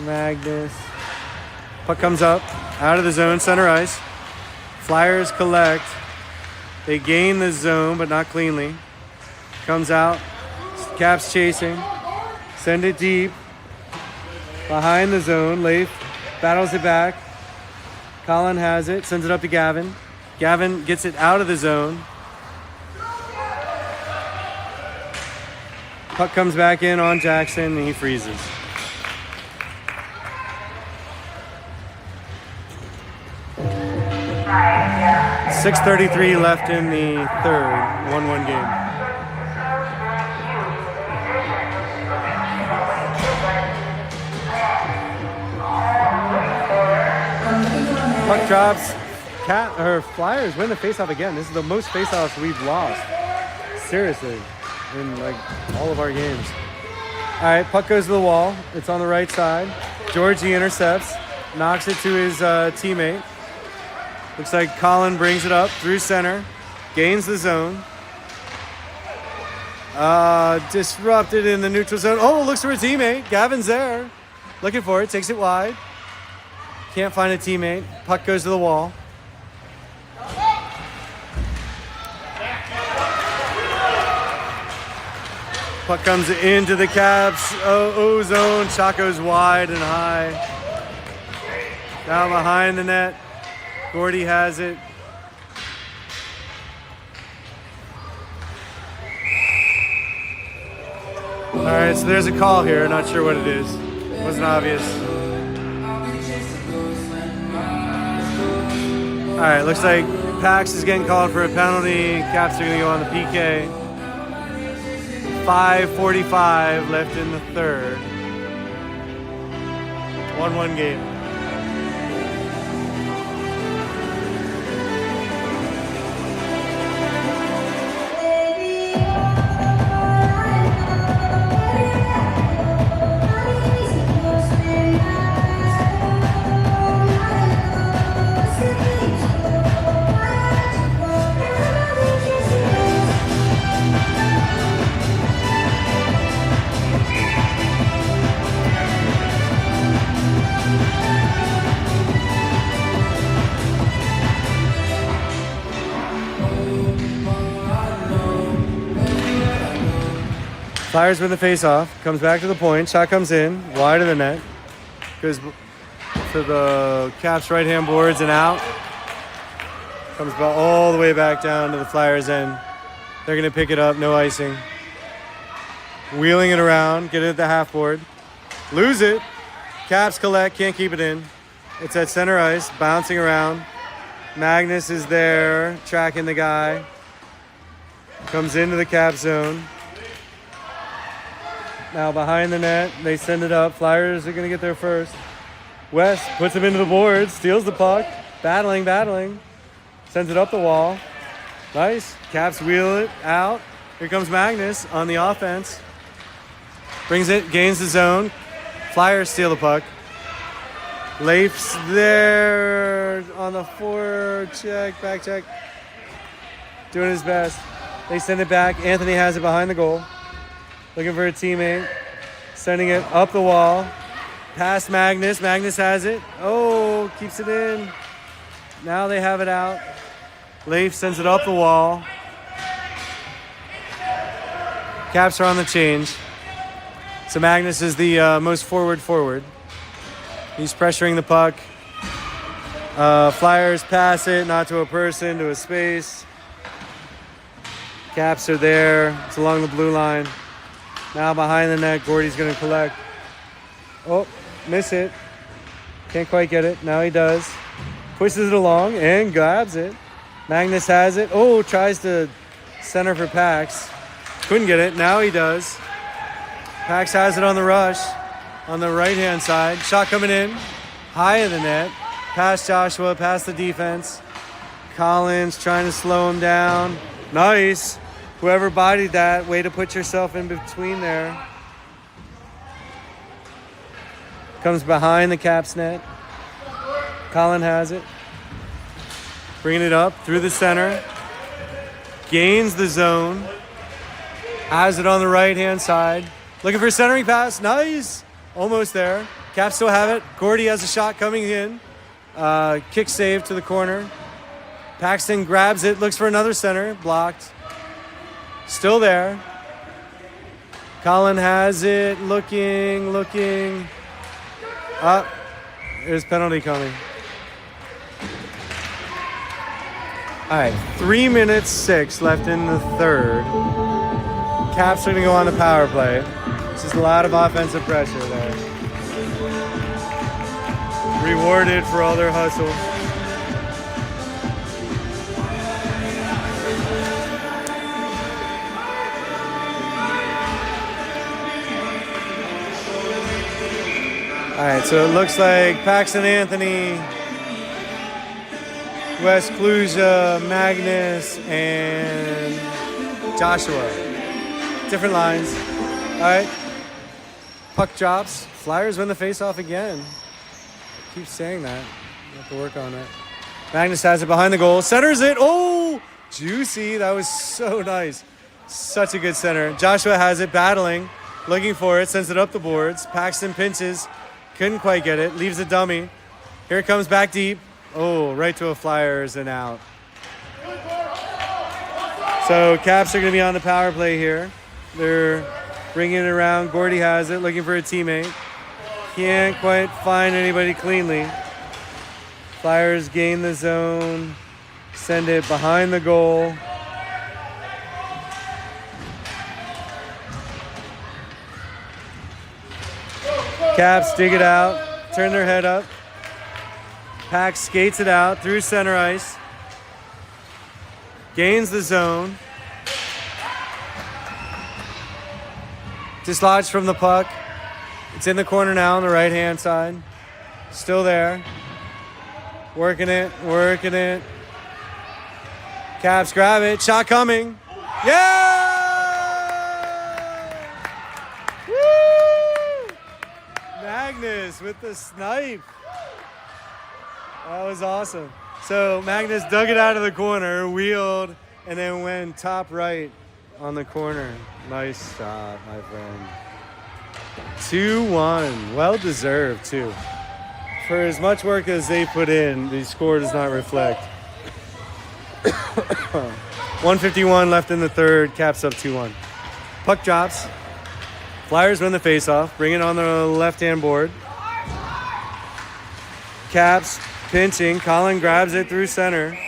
Speaker 1: Magnus. Puck comes up, out of the zone, center ice. Flyers collect. They gain the zone, but not cleanly. Comes out. Caps chasing. Send it deep. Behind the zone. Leif battles it back. Colin has it. Sends it up to Gavin. Gavin gets it out of the zone. Puck comes back in on Jackson, and he freezes. .6:33 left in the third, 1-1 game. Puck drops. Flyers win the faceoff again. This is the most faceoffs we've lost. Seriously, in like all of our games. All right, puck goes to the wall. It's on the right side. Georgie intercepts, knocks it to his teammate. Looks like Colin brings it up through center, gains the zone. Disrupted in the neutral zone. Oh, looks for a teammate. Gavin's there. Looking for it, takes it wide. Can't find a teammate. Puck goes to the wall. Puck comes into the Caps. O zone. Shot goes wide and high. Down behind the net. Gordy has it. All right, so there's a call here. Not sure what it is. Wasn't obvious. All right, looks like Pax is getting called for a penalty. Caps are going to go on the PK. 5:45 left in the third. 1-1 game. Flyers win the face-off. Comes back to the point. Shot comes in. Wide of the net. Goes to the Caps' right-hand boards and out. Comes all the way back down to the Flyers' end. They're going to pick it up. No icing. Wheeling it around. Get it at the half board. Lose it. Caps collect. Can't keep it in. It's at center ice. Bouncing around. Magnus is there. Tracking the guy. Comes into the Cap zone. Now behind the net. They send it up. Flyers are going to get there first. West puts him into the boards. Steals the puck. Battling. Sends it up the wall. Nice. Caps wheel it out. Here comes Magnus on the offense. Brings it, gains the zone. Flyers steal the puck. Leif's there on the forward check, back check. Doing his best. They send it back. Anthony has it behind the goal. Looking for a teammate. Sending it up the wall. Past Magnus. Magnus has it. Oh, keeps it in. Now they have it out. Leif sends it up the wall. Caps are on the change. So Magnus is the most forward. He's pressuring the puck. Flyers pass it, not to a person, to a space. Caps are there. It's along the blue line. Now behind the net, Gordy's going to collect. Oh, miss it. Can't quite get it. Now he does. Pushes it along and grabs it. Magnus has it. Oh, tries to center for Pax. Couldn't get it. Now he does. Pax has it on the rush on the right-hand side. Shot coming in. High of the net. Past Joshua, past the defense. Collins trying to slow him down. Nice. Whoever bodied that, way to put yourself in between there. Comes behind the Caps net. Colin has it. Bringing it up through the center. Gains the zone. Has it on the right-hand side. Looking for a centering pass. Nice. Almost there. Caps still have it. Gordy has a shot coming in. Kick save to the corner. Paxton grabs it. Looks for another center. Blocked. Still there. Colin has it. Looking. Up. There's penalty coming. All right, 3 minutes 6 left in the third. Caps are going to go on the power play. This is a lot of offensive pressure there. Rewarded for all their hustle. All right, so it looks like Paxton Anthony, Wes Kluja, Magnus, and Joshua. Different lines. All right. Puck drops. Flyers win the faceoff again. Keep saying that. You have to work on it. Magnus has it behind the goal. Centers it. Oh, juicy. That was so nice. Such a good center. Joshua has it, battling, looking for it, sends it up the boards. Paxton pinches. Couldn't quite get it. Leaves a dummy. Here it comes back deep. Oh, right to a Flyers and out. So Caps are going to be on the power play here. They're bringing it around. Gordy has it, looking for a teammate. Can't quite find anybody cleanly. Flyers gain the zone. Send it behind the goal. Caps dig it out, turn their head up. Pax skates it out through center ice. Gains the zone. Dislodged from the puck. It's in the corner now on the right-hand side. Still there. Working it. Caps grab it. Shot coming. Yeah! Magnus with the snipe. That was awesome. So Magnus dug it out of the corner, wheeled, and then went top right on the corner. Nice shot, my friend. 2-1. Well deserved, too. For as much work as they put in, the score does not reflect. 1:51 left in the third. Caps up 2-1. Puck drops. Flyers win the faceoff, bring it on the left-hand board. Caps pinching. Colin grabs it through center.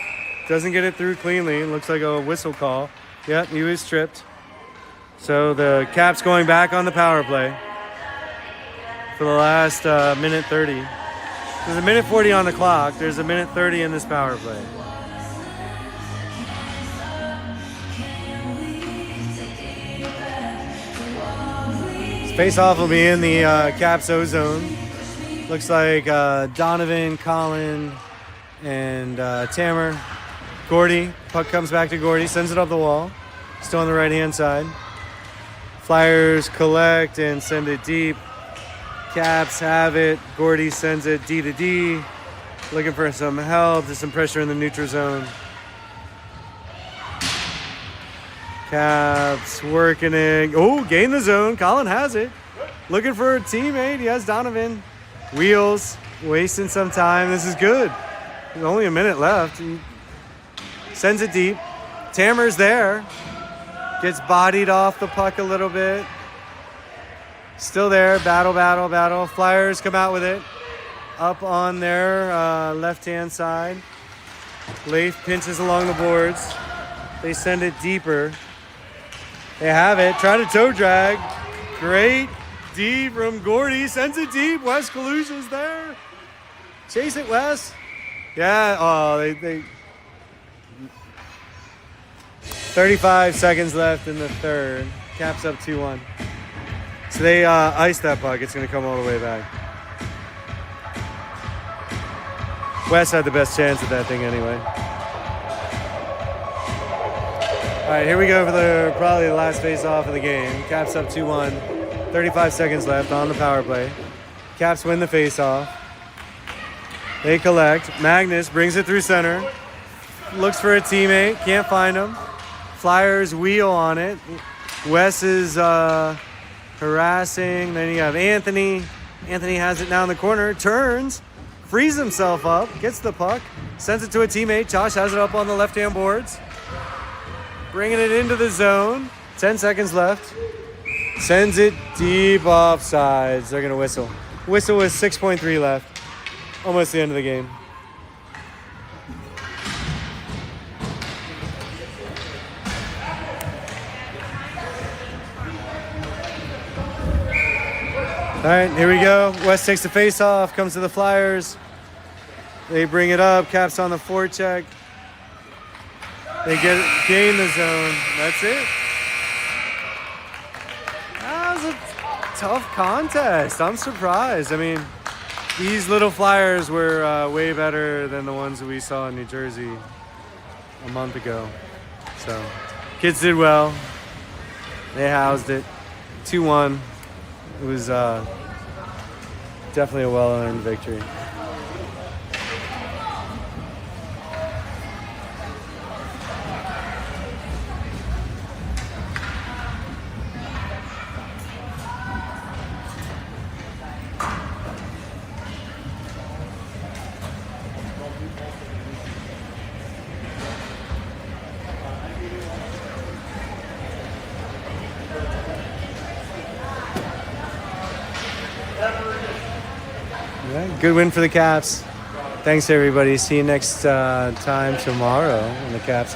Speaker 1: Doesn't get it through cleanly. Looks like a whistle call. Yep, he was tripped. So the Caps going back on the power play for the last minute 30. There's a minute 40 on the clock. There's a minute 30 in this power play. Face-off will be in the Caps O zone. Looks like Donovan, Colin, and Tamer. Gordy. Puck comes back to Gordy. Sends it up the wall. Still on the right-hand side. Flyers collect and send it deep. Caps have it. Gordy sends it D to D. Looking for some help. There's some pressure in the neutral zone. Caps working it. Oh, gain the zone. Colin has it. Looking for a teammate. He has Donovan. Wheels. Wasting some time. This is good. There's only a minute left. He sends it deep. Tamer's there. Gets bodied off the puck a little bit. Still there. Battle, battle, battle. Flyers come out with it. Up on their left-hand side. Leif pinches along the boards. They send it deeper. They have it. Try to toe drag. Great D from Gordy. Sends it deep. Wes Kalusha's there. Chase it, Wes. Yeah. Oh, they 35 seconds left in the third. Caps up 2-1. So they ice that puck. It's going to come all the way back. Wes had the best chance at that thing anyway. All right, here we go for probably the last face-off of the game. Caps up 2-1. 35 seconds left on the power play. Caps win the face-off. They collect. Magnus brings it through center. Looks for a teammate. Can't find him. Flyers wheel on it. Wes is harassing. Then you have Anthony. Anthony has it now in the corner. Turns. Frees himself up. Gets the puck. Sends it to a teammate. Josh has it up on the left-hand boards. Bringing it into the zone. 10 seconds left. Sends it deep offsides. They're going to whistle. Whistle with 6.3 left. Almost the end of the game. All right, here we go. West takes the face off, comes to the Flyers. They bring it up. Caps on the forecheck. They gain the zone. That's it. That was a tough contest. I'm surprised. I mean, these little Flyers were way better than the ones that we saw in New Jersey a month ago. So, kids did well. They housed it. 2-1. It was definitely a well-earned victory. Good win for the Caps. Thanks, everybody. See you next time tomorrow on the Caps.